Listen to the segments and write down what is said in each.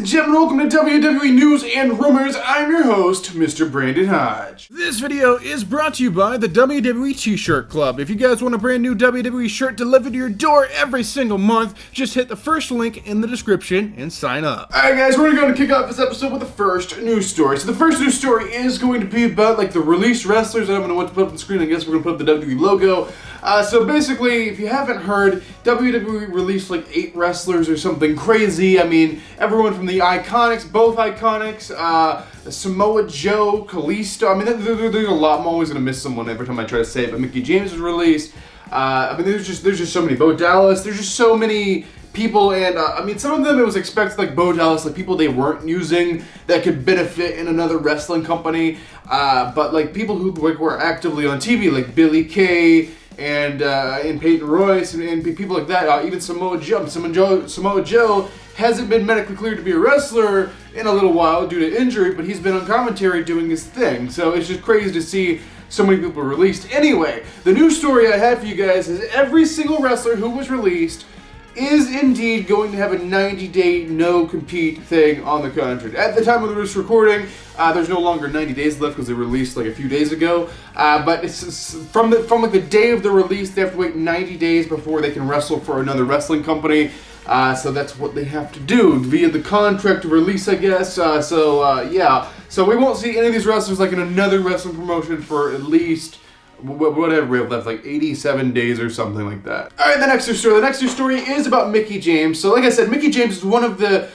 and gentlemen, welcome to WWE News and Rumors. I'm your host, Mr. Brandon Hodge. This video is brought to you by the WWE T-Shirt Club. If you guys want a brand new WWE shirt delivered to your door every single month, just hit the first link in the description and sign up. Alright guys, we're going to kick off this episode with the first news story. So the first news story is going to be about like the Release Wrestlers. I don't know what to put up on the screen. I guess we're going to put up the WWE logo. So basically, if you haven't heard, WWE released like 8 wrestlers or something crazy. I mean, everyone from the Iconics, both Iconics, Samoa Joe, Kalisto. I mean, there's a lot. I'm always going to miss someone every time I try to say it, but Mickie James was released. I mean, there's just so many. Bo Dallas, there's just so many people, and I mean, some of them it was expected, like Bo Dallas, like people they weren't using that could benefit in another wrestling company, but like people who like were actively on TV, like Billy Kay, and Peyton Royce and people like that, even Samoa Joe hasn't been medically cleared to be a wrestler in a little while due to injury, but he's been on commentary doing his thing. So it's just crazy to see so many people released. Anyway, the news story I have for you guys is every single wrestler who was released is indeed going to have a 90-day no-compete thing on the contract. At the time of this recording, there's no longer 90 days left because they released like a few days ago. But it's from like the day of the release, they have to wait 90 days before they can wrestle for another wrestling company. So that's what they have to do via the contract release, I guess. Yeah. So we won't see any of these wrestlers like in another wrestling promotion for at least whatever we have left, like 87 days or something like that. All right, the next news story. The next news story is about Mickie James. So, like I said, Mickie James is one of the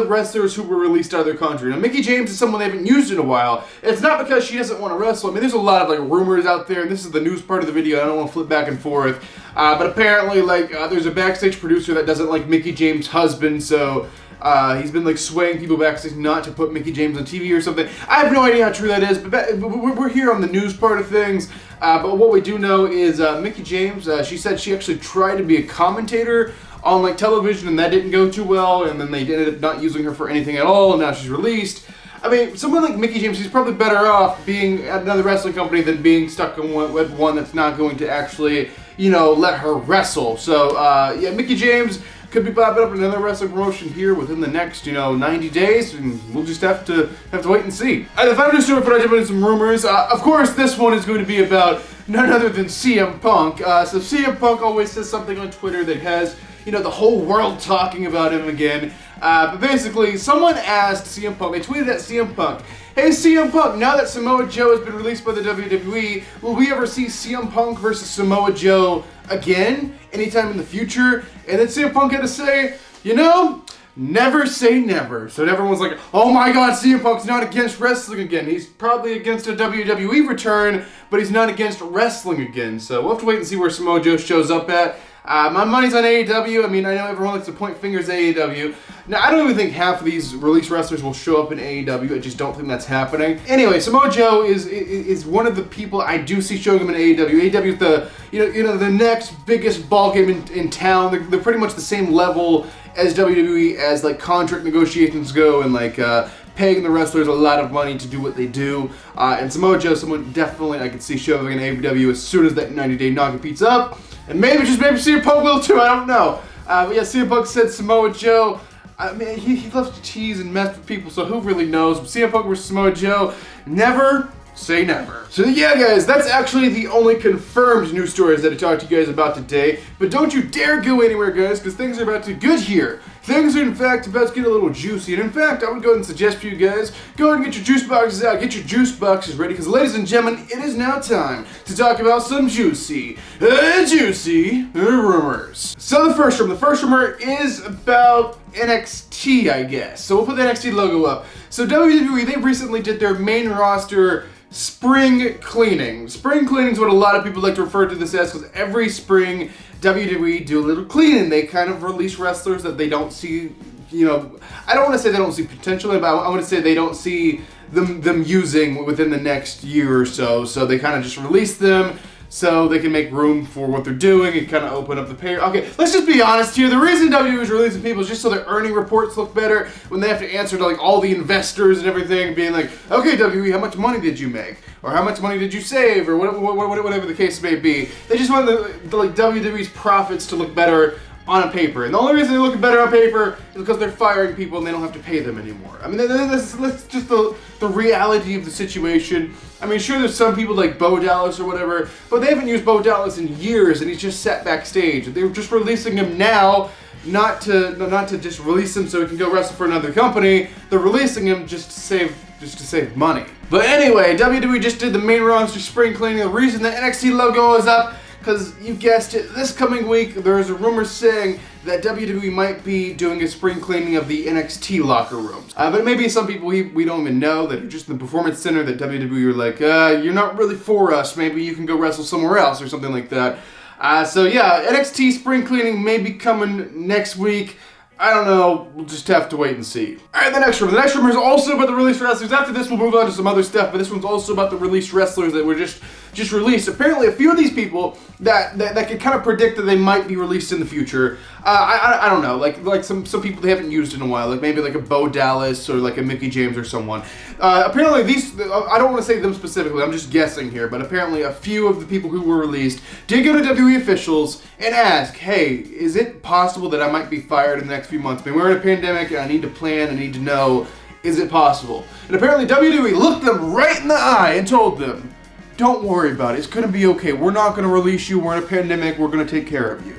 wrestlers who were released out of their country. Now, Mickie James is someone they haven't used in a while. It's not because she doesn't want to wrestle. I mean, there's a lot of like rumors out there, and this is the news part of the video. I don't want to flip back and forth, but apparently, like, there's a backstage producer that doesn't like Mickie James' husband, so. He's been like swaying people backstage not to put Mickie James on TV or something. I have no idea how true that is, but we're here on the news part of things. But what we do know is Mickie James, she said she actually tried to be a commentator on like television and that didn't go too well, and then they ended up not using her for anything at all, and now she's released. I mean, someone like Mickie James, she's probably better off being at another wrestling company than being stuck with one that's not going to actually, you know, let her wrestle. So, yeah, Mickie James could be popping up in another wrestling promotion here within the next, 90 days, and we'll just have to wait and see. The final news story before I jump into some rumors. Of course, this one is going to be about none other than CM Punk. So CM Punk always says something on Twitter that has, the whole world talking about him again. But basically, someone asked CM Punk, they tweeted at CM Punk, "Hey CM Punk, now that Samoa Joe has been released by the WWE, will we ever see CM Punk versus Samoa Joe again, anytime in the future?" And then CM Punk had to say, never say never. So everyone's like, oh my god, CM Punk's not against wrestling again. He's probably against a WWE return, but he's not against wrestling again. So we'll have to wait and see where Samoa Joe shows up at. My money's on AEW. I mean, I know everyone likes to point fingers at AEW. Now, I don't even think half of these release wrestlers will show up in AEW. I just don't think that's happening. Anyway, Samoa Joe is one of the people I do see showing him in AEW. AEW is the the next biggest ball game in town. They're pretty much the same level as WWE as like contract negotiations go and like paying the wrestlers a lot of money to do what they do. And Samoa Joe, someone definitely I could see showing in AEW as soon as that 90-day non-compete's up. And maybe CM Punk will too, I don't know. But yeah, CM Punk said Samoa Joe, I mean, he loves to tease and mess with people, so who really knows? But CM Punk versus Samoa Joe, never say never. So yeah guys, that's actually the only confirmed news stories that I talked to you guys about today. But don't you dare go anywhere guys, because things are about to get good here. Things are in fact about to get a little juicy. And in fact, I would go ahead and suggest to you guys, go ahead and get your juice boxes out, get your juice boxes ready, because ladies and gentlemen, it is now time to talk about some juicy rumors. So the first rumor is about NXT, I guess. So we'll put the NXT logo up. So WWE, they recently did their main roster spring cleaning. Spring cleaning is what a lot of people like to refer to this as, because every spring WWE do a little cleaning. They kind of release wrestlers that they don't see, I don't want to say they don't see potential in, but I want to say they don't see them using within the next year or so. So they kind of just release them so they can make room for what they're doing and kind of open up the pay. Okay, let's just be honest here. The reason WWE is releasing people is just so their earning reports look better when they have to answer to like all the investors and everything, being like, okay, WWE, how much money did you make? Or how much money did you save? Or whatever the case may be. They just want the like WWE's profits to look better on paper. And the only reason they're looking better on paper is because they're firing people and they don't have to pay them anymore. I mean, that's just the reality of the situation. I mean, sure, there's some people like Bo Dallas or whatever, but they haven't used Bo Dallas in years, and he's just sat backstage. They're just releasing him now, not to just release him so he can go wrestle for another company. They're releasing him just to save money. But anyway, WWE just did the main roster spring cleaning. The reason the NXT logo is up, because you guessed it, this coming week there is a rumor saying that WWE might be doing a spring cleaning of the NXT locker rooms. But maybe some people we don't even know that are just in the Performance Center that WWE are like, you're not really for us, maybe you can go wrestle somewhere else or something like that. So yeah, NXT spring cleaning may be coming next week. I don't know, we'll just have to wait and see. Alright, the next rumor. The next rumor is also about the Release Wrestlers. After this, we'll move on to some other stuff, but this one's also about the Release Wrestlers that were just released. Apparently, a few of these people that could kind of predict that they might be released in the future. I don't know, like some people they haven't used in a while, like maybe like a Bo Dallas or like a Mickie James or someone. Apparently these, I don't want to say them specifically, I'm just guessing here, but apparently a few of the people who were released did go to WWE officials and ask, hey, is it possible that I might be fired in the next few months? I mean, we're in a pandemic and I need to plan, I need to know, is it possible? And apparently WWE looked them right in the eye and told them, don't worry about it, it's going to be okay, we're not going to release you, we're in a pandemic, we're going to take care of you.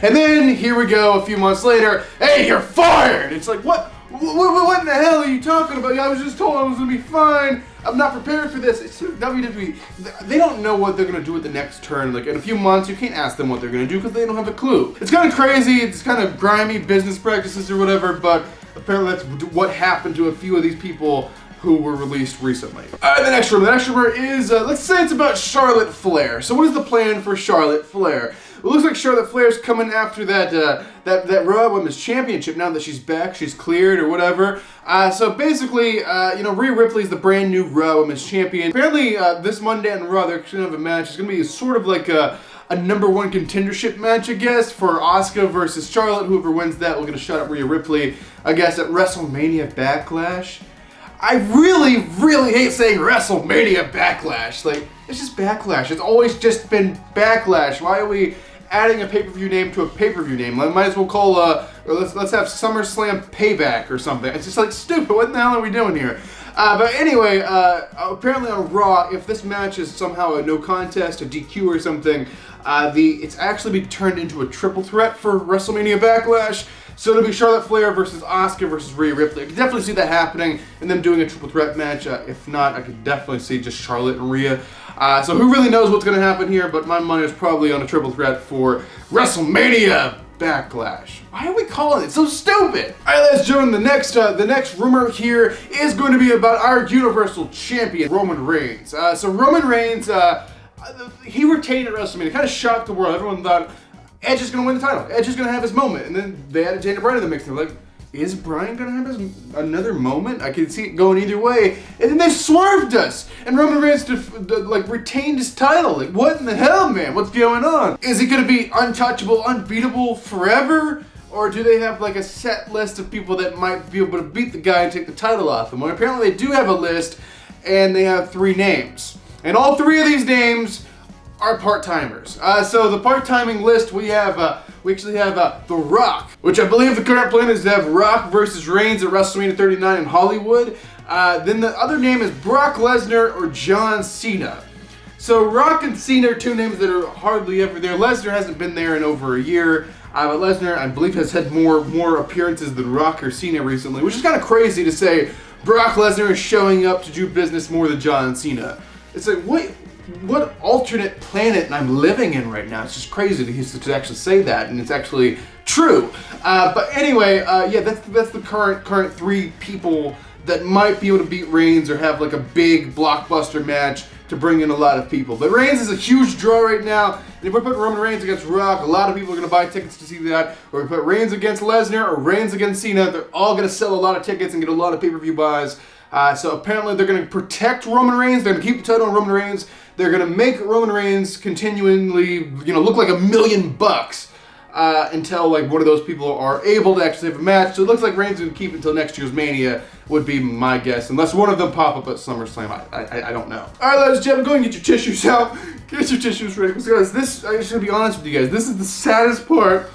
And then, here we go, a few months later, hey, you're fired! It's like, what in the hell are you talking about? I was just told I was going to be fine. I'm not prepared for this. It's WWE. They don't know what they're going to do at the next turn. Like, in a few months, you can't ask them what they're going to do because they don't have a clue. It's kind of crazy. It's kind of grimy business practices or whatever, but apparently that's what happened to a few of these people who were released recently. Alright, the next rumor is, let's say it's about Charlotte Flair. So what is the plan for Charlotte Flair? It looks like Charlotte Flair's coming after that Raw Women's Championship now that she's back, she's cleared or whatever. So basically, Rhea Ripley's the brand new Raw Women's Champion. Apparently, this Monday on Raw, they're going to have a match. It's going to be sort of like a number one contendership match, I guess, for Asuka versus Charlotte. Whoever wins that will get a shot at Rhea Ripley, I guess, at WrestleMania Backlash. I really, really hate saying WrestleMania Backlash. Like, it's just Backlash. It's always just been Backlash. Why are we adding a pay-per-view name to a pay-per-view name? Might as well call, or let's have SummerSlam Payback or something. It's just like stupid. What the hell are we doing here? But anyway, apparently on Raw, if this match is somehow a no contest, a DQ or something, it's actually been turned into a triple threat for WrestleMania Backlash. So it'll be Charlotte Flair versus Asuka versus Rhea Ripley. I could definitely see that happening and them doing a triple threat match. If not, I could definitely see just Charlotte and Rhea. So who really knows what's going to happen here, but my money is probably on a triple threat for WrestleMania Backlash. Why are we calling it so stupid? Alright, let's join the next rumor here is going to be about our Universal Champion, Roman Reigns. So Roman Reigns, he retained at WrestleMania. It kind of shocked the world. Everyone thought Edge is going to win the title. Edge is going to have his moment. And then they added Daniel Bryan in the mix. They're like, is Bryan going to have another moment? I can see it going either way. And then they swerved us. And Roman Reigns retained his title. Like, what in the hell, man? What's going on? Is he going to be untouchable, unbeatable forever? Or do they have like a set list of people that might be able to beat the guy and take the title off him? Well, apparently they do have a list, and they have 3 names. And all 3 of these names are part-timers. So the part-timing list, we actually have The Rock, which I believe the current plan is to have Rock versus Reigns at WrestleMania 39 in Hollywood. Then the other name is Brock Lesnar or John Cena. So Rock and Cena are 2 names that are hardly ever there. Lesnar hasn't been there in over a year, but Lesnar, I believe, has had more appearances than Rock or Cena recently, which is kind of crazy to say Brock Lesnar is showing up to do business more than John Cena. It's like, what alternate planet I'm living in right now? It's just crazy to actually say that, and it's actually true. But anyway, yeah, that's the current 3 people that might be able to beat Reigns or have like a big blockbuster match to bring in a lot of people. But Reigns is a huge draw right now, and if we put Roman Reigns against Rock, a lot of people are going to buy tickets to see that. Or if we put Reigns against Lesnar or Reigns against Cena, they're all going to sell a lot of tickets and get a lot of pay-per-view buys. So apparently they're going to protect Roman Reigns. They're going to keep the title on Roman Reigns. They're going to make Roman Reigns continually, look like $1 million until like one of those people are able to actually have a match. So it looks like Reigns is going to keep it until next year's Mania, would be my guess, unless one of them pop up at SummerSlam. I don't know. All right, ladies and gentlemen, go and get your tissues out. Get your tissues ready, because guys, I should be honest with you guys. This is the saddest part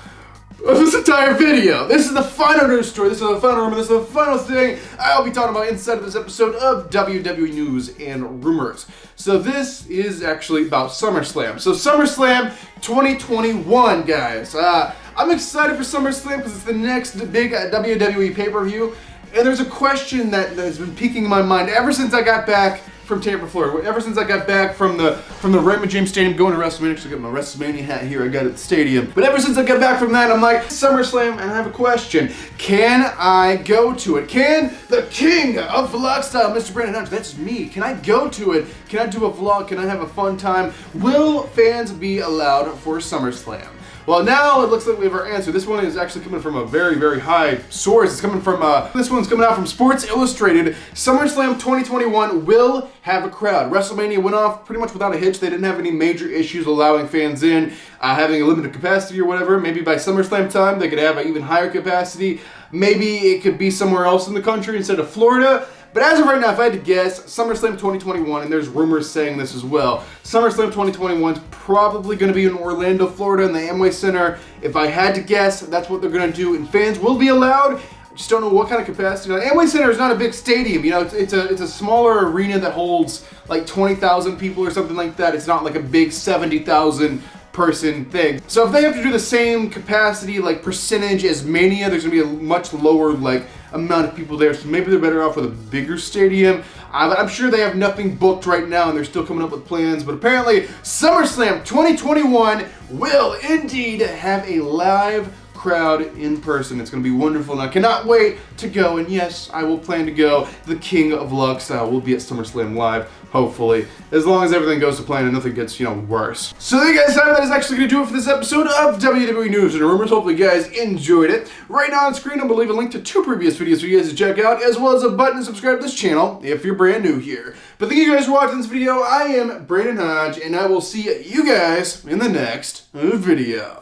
of this entire video. This is the final news story. This is the final rumor. This is the final thing I'll be talking about inside of this episode of WWE News and Rumors. So this is actually about SummerSlam. So SummerSlam 2021, guys. I'm excited for SummerSlam because it's the next big WWE pay-per-view. And there's a question that has been piquing in my mind ever since I got back from Tampa, Florida. Ever since I got back from the Mickie James Stadium going to WrestleMania. Actually, I got my WrestleMania hat here I got at the stadium. But ever since I got back from that, I'm like, SummerSlam, and I have a question. Can I go to it? Can the king of vlog style, Mr. Brandon Hodge, that's me, can I go to it? Can I do a vlog? Can I have a fun time? Will fans be allowed for SummerSlam? Well, now it looks like we have our answer. This one is actually coming from a very, very high source. It's coming from, this one's coming out from Sports Illustrated. SummerSlam 2021 will have a crowd. WrestleMania went off pretty much without a hitch. They didn't have any major issues allowing fans in, having a limited capacity or whatever. Maybe by SummerSlam time, they could have an even higher capacity. Maybe it could be somewhere else in the country instead of Florida. But as of right now, if I had to guess, SummerSlam 2021, and there's rumors saying this as well, SummerSlam 2021 is probably going to be in Orlando, Florida, in the Amway Center. If I had to guess, that's what they're going to do, and fans will be allowed. I just don't know what kind of capacity. Now, Amway Center is not a big stadium. You know, it's a smaller arena that holds like 20,000 people or something like that. It's not like a big 70,000 person thing. So if they have to do the same capacity, like percentage as Mania, there's gonna be a much lower like amount of people there. So maybe they're better off with a bigger stadium. But I'm sure they have nothing booked right now and they're still coming up with plans. But apparently SummerSlam 2021 will indeed have a live crowd in person. It's going to be wonderful and I cannot wait to go, and yes, I will plan to go. The king of vlog style will be at SummerSlam Live, hopefully, as long as everything goes to plan and nothing gets, worse. So there you guys have it. That is actually going to do it for this episode of WWE News and Rumors. Hopefully you guys enjoyed it. Right now on screen, I'm going to leave a link to 2 previous videos for you guys to check out, as well as a button to subscribe to this channel if you're brand new here. But thank you guys for watching this video. I am Brandon Hodge, and I will see you guys in the next video.